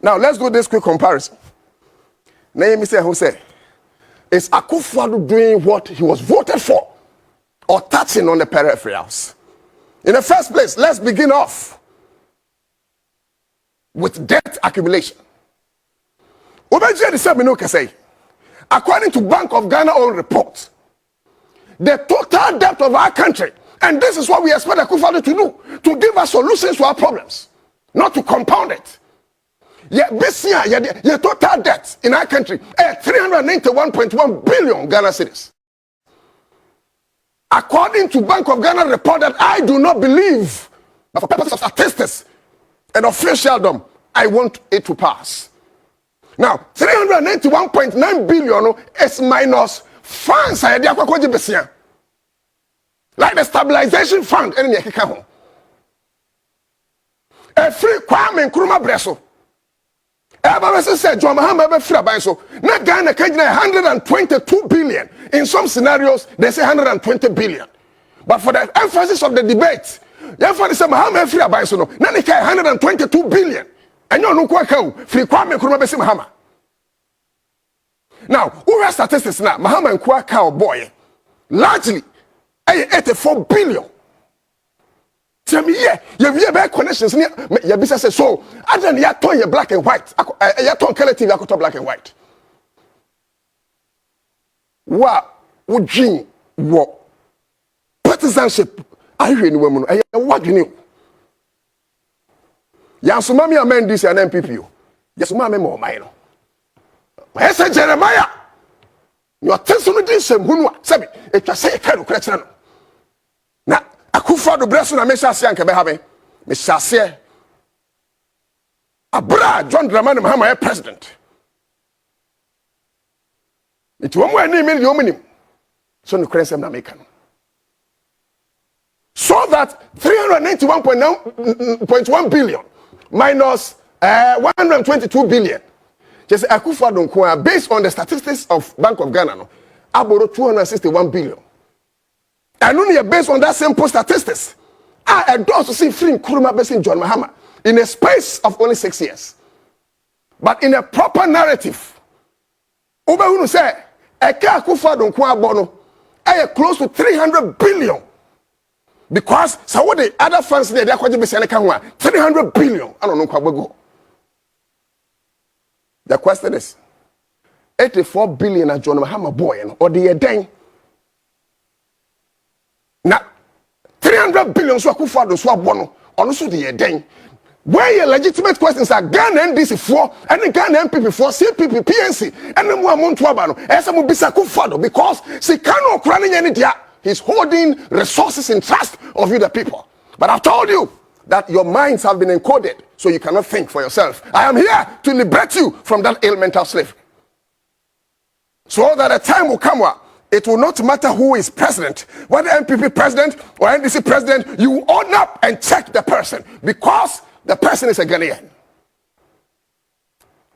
Now let's do this quick comparison. Name me say who say is Akufo-Addo doing what he was voted for or touching on the peripherals? In the first place, let's begin off with debt accumulation. According to Bank of Ghana own report, the total debt of our country, and this is what we expect Akufo-Addo to do, to give us solutions to our problems, not to compound it. Yeah, this year, the total debt in our country is 391.1 billion Ghana cedis. According to Bank of Ghana report that I do not believe, but for purposes of statistics and officialdom, I want it to pass. Now, 391.9 billion is minus funds like the stabilization fund. A free Kwame Nkrumah Breso. Everybody said John Mahama free by so. Not Ghana can 122 billion. In some scenarios, they say 120 billion. But for the emphasis of the debate, everybody said Mahama free by so. No, they can 122 billion. And you know what free Kwame Nkrumah Breso Mahama. Now, who has statistics now? Mahama and Kwaka boy, largely 84 billion. Tell me, yeah, you have bad connections. Your business says so. I don't know, you're black and white. You're color TV, I could talk black and white. What would you what partisanship? I hear any woman. What do you know? Yansumami amen this and NPP. Yasumami more mine. I said Jeremiah. You are telling me this and who said it was say kind of question. Now, Akufo-Addo Breso na me shase anke be ha me. Me shase. Abra John Dramani Mahama president. It won't any me the ominim. So no crensem na make no. So that 391.1 billion minus 122 billion. Just Akufo-Addo based on the statistics of Bank of Ghana, no, about 261 billion. And only based on that simple statistics, I endorse to see free Nkrumah based in John Mahama in a space of only 6 years. But in a proper narrative, Oba say, Akufo-Addo bono, close to 300 billion. Because so what the other funds they are going to be 300 billion. I don't know how we go. The question is 84 billion at John Mahama boy or the day. Now 300 billion so Akufo-Addo so bono also the day. Where your legitimate questions are Ghana NDC for and Ghana NPP for CPP PNC and the more Montwabano as some bisa Akufo-Addo because she cannot run any dia. He's holding resources in trust of you the people. But I've told you that your minds have been encoded so you cannot think for yourself. I am here to liberate you from that elemental slavery. So that a time will come where it will not matter who is president, whether NPP president or NDC president, you own up and check the person because the person is a Ghanaian.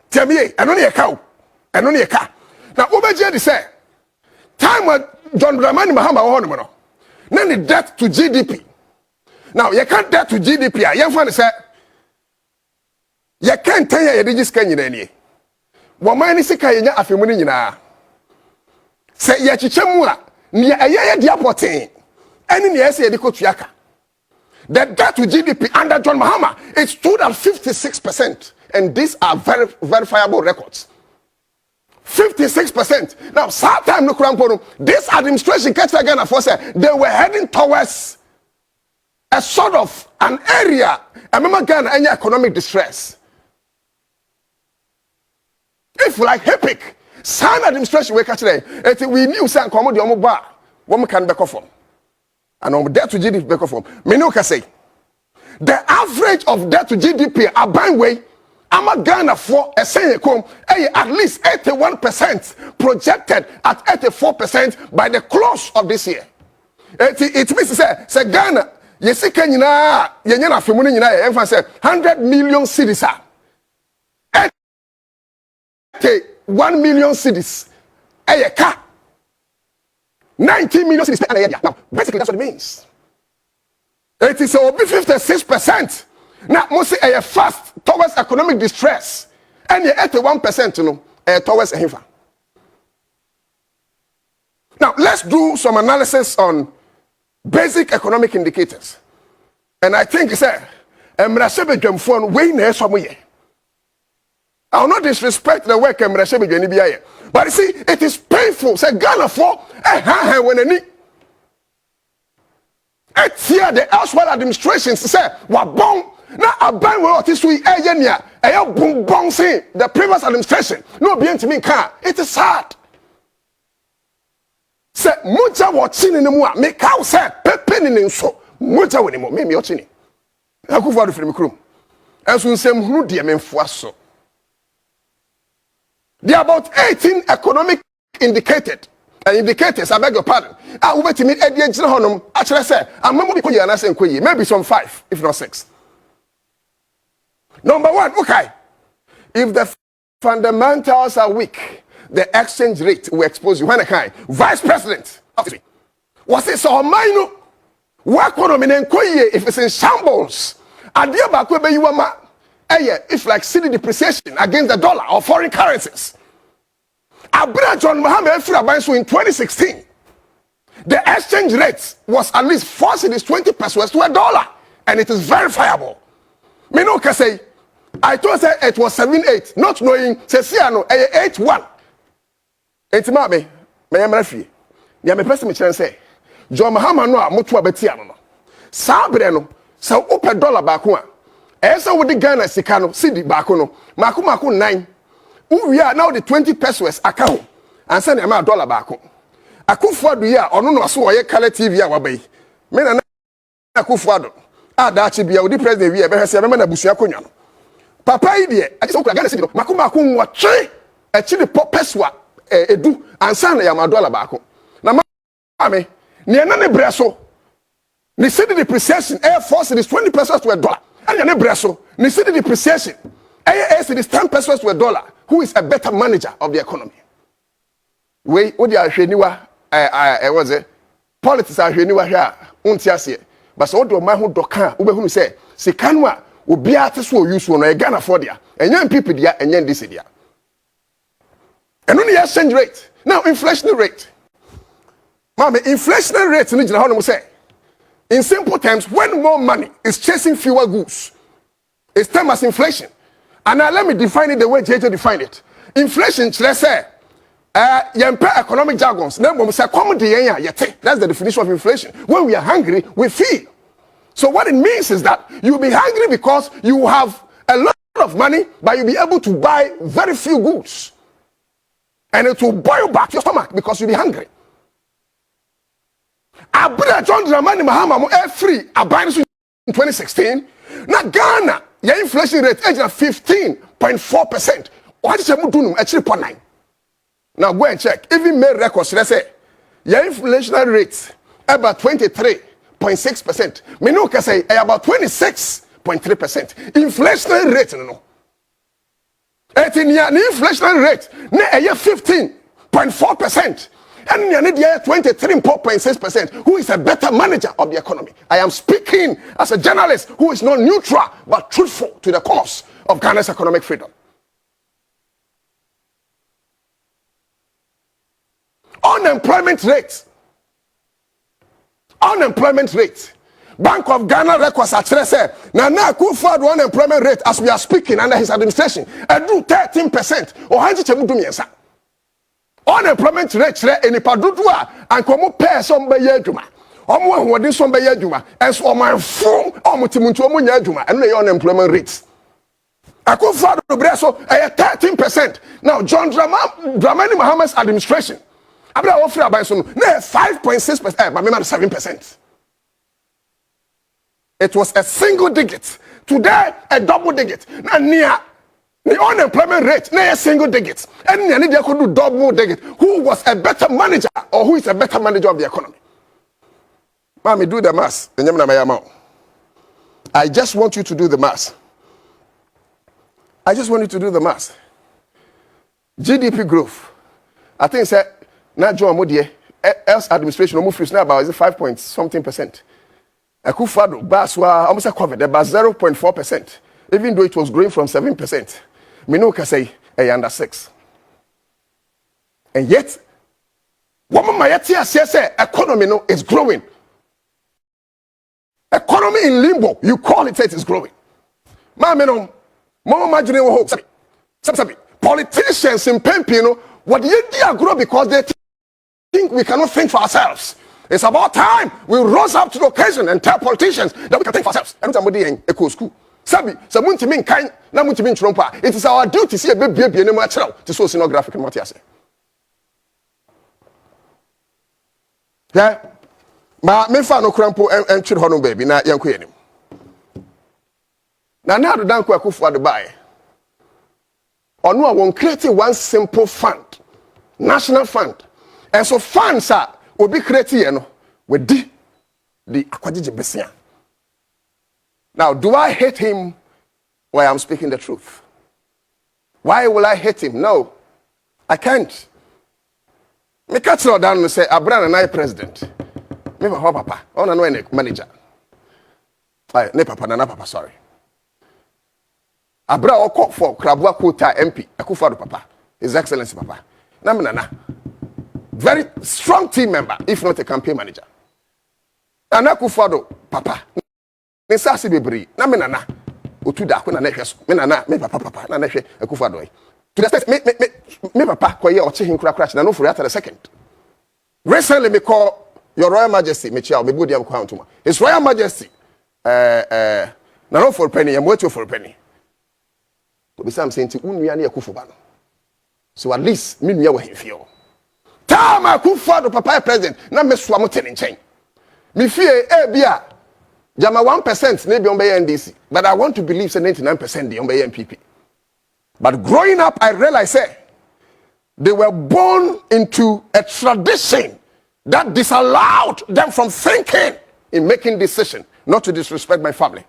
Tell me, I don't need a cow. I don't need a car. Now, Obeje say, time when John Dramani Mahama then the debt to GDP. Now, you can't debt to GDP. You can't say, you can't tell you this can you any. Woman is a kayana afimuni. Say, Yachichamua, near a year diaporting. And in the essay, the Kotiaka. The debt to GDP under John Mahama, it stood at 56%. And these are verifiable records. 56%. Now, sometime no Krampono, this administration Ghana for say they were heading towards a sort of an area. I remember Ghana any economic distress. If like HEPIC, some administration we catch today, we knew some commodity on bar, one can back off from. And on debt to GDP back off from. Menuka say the average of debt to GDP are by way. I'm Ghana for a saying at least 81% projected at 84% by the close of this year. It means to say Ghana, you see, can you know, you know, 100 million cities. 1 million cities. 19 million cities. Now, basically, that's what it means. It is over 56%. Now, mostly a fast towards economic distress. and the 81% no towards Ehifa. Now let's do some analysis on basic economic indicators. And I think say Emrasebe Jemfon way na esomoye. I will not disrespect the work Emrasebe Jenibiaye. But you see, it is painful. Say Ghana for when any here the elsewhere administrations say wa bon na aban we otisui ejenia eyo bum bon say the previous administration no be ntimi kan. It is sad. Say mucha watching ni mu a me ka say pepe ni nso mucha we ni mo me ochini akufo ado frem krum enso nsem hunu de memfo aso. There are about 18 economic indicators, I beg your pardon. I will wait to meet Eddie Honum. Actually, I said, I'm maybe some 5, if not 6. Number 1, okay. If the fundamentals are weak, the exchange rate will expose you. When I can, Vice President, was it so minor? Work on if it's in shambles, and the other you are. If like city depreciation against the dollar or foreign currencies. Abra John Mohammed so in 2016, the exchange rate was at least 4 cedis 20 pesos to $1, and it is verifiable. Me no can say, I told her it was 7.8, not knowing say no 8.1. Enti me am refi. Ya me person me chan say, John Mohammed no a moto abetia no. Sabre no, so open dollar back one. Esa wo de Ghana sika no cedi baako no mako 9 uwia now the 20 pesos aka ho ansa na ma dollar baako akufo ado ya ono no so oye color TV a wabai me na akufo ado ada chi bia odi president wi e be hwese be na busua konwa no papa yi de ati so kura Ghana cedi no mako nwotwe e chi de peso edu ansa na ya ma dollar baako na ma me ne na ne breso ne cedi depreciation air force is 20 pesos to $1. And your breso, ni see the depreciation. AAS is 10 pesos to $1. Who is a better manager of the economy? We, what you are sheniwa, was it? Politics are sheniwa here, untiasie. But so do my who dokan, who say, Sikanwa, will be artists who use one, a Ghana for dia, and young people dia, and young this dia. And only exchange rate. Now, inflation rate. Mama, inflation rate, in the say. In simple terms, when more money is chasing fewer goods, it's termed as inflation. And now let me define it the way JJ defined it. Inflation, let's say, economic jargons. That's the definition of inflation. When we are hungry, we feel. So what it means is that you'll be hungry because you have a lot of money, but you'll be able to buy very few goods. And it will boil back your stomach because you'll be hungry. Abra John Dramani Mahama free abandoned in 2016. Now Ghana, your inflation rate is 15.4%. What is your doing? 3.9. Now go and check. Even made records, let's say your inflation rate about 23.6%. Me no can say about 26.3%. Inflation rate no. The inflation rate na 15.4%. And you need 23.6%. Who is a better manager of the economy? I am speaking as a journalist who is not neutral but truthful to the cause of Ghana's economic freedom. Unemployment rate. Bank of Ghana records at say now Akufo-Addo unemployment rate as we are speaking under his administration do 13%. Or how much unemployment rate any padudua and komo pay some be adwuma omo ahodi some be adwuma enso oman fom omo timuntu omo nya adwuma and the unemployment rate Akufo-Addo breso 13%. Now John Dramani Mahama's administration abra offer aban so no 5.6%, but maybe 7%. It was a single digit. Today a double digit. Now near the unemployment rate, na a single digit. And they could do double digit. Who was a better manager or who is a better manager of the economy? Mommy, do the math. I just want you to do the math. GDP growth. I think it's not John Modie, else administration almost now about 5 point something percent. Akufo-Addo, Baswa almost covered about 0.4%, even though it was growing from 7%. me no can say under 6. And yet, woman my say economy no is growing. Economy in limbo, you call it is growing. Mama no, mama imagine what hope. Sabi, politicians in NPP, you know, what they grow because they think we cannot think for ourselves. It's about time we rose up to the occasion and tell politicians that we can think for ourselves. And somebody in eco school. Sabi, someone to mean kind, na much mean trumpa. It is our duty to see a baby in a natural to show scenographic and what you say. Yeah, me fa no krampo en twere ho no baby na yanko yanim. Na na do dan ko akufo ade bae. Ono a won create one simple fund, national fund. And so funds are obi create here no we di the akwajeje besia. Now, do I hate him while I'm speaking the truth? Why will I hate him? No, I can't. Me catch it down and say, Abra and I president. Me my papa. Oh, no, no, manager. Ne papa, na papa, sorry. Abra oko for Krabua Kota MP. Akufado papa. His Excellency papa. Na me nana. Very strong team member, if not a campaign manager. And Akufado papa. Ne sasi bebri. Na me nana. Otuda ko na na hwe. Me nana, me papa na hwe Akufado. To the state, me papa koye oche hin kura na no for at the second. Recently me call Your Royal Majesty, me chia me bodi am kwa ntoma. His Royal Majesty na no for penny, am wait for penny. To be some saying ti unua na Akufo ba no. So at least me nua wa himfio. Time Akufo do papa president na me so am tene nchen. Me fie bia jama 1% na bi on be NDC, but I want to believe say 99% dey on be NPP. But growing up, I realized they were born into a tradition that disallowed them from thinking in making decisions, not to disrespect my family.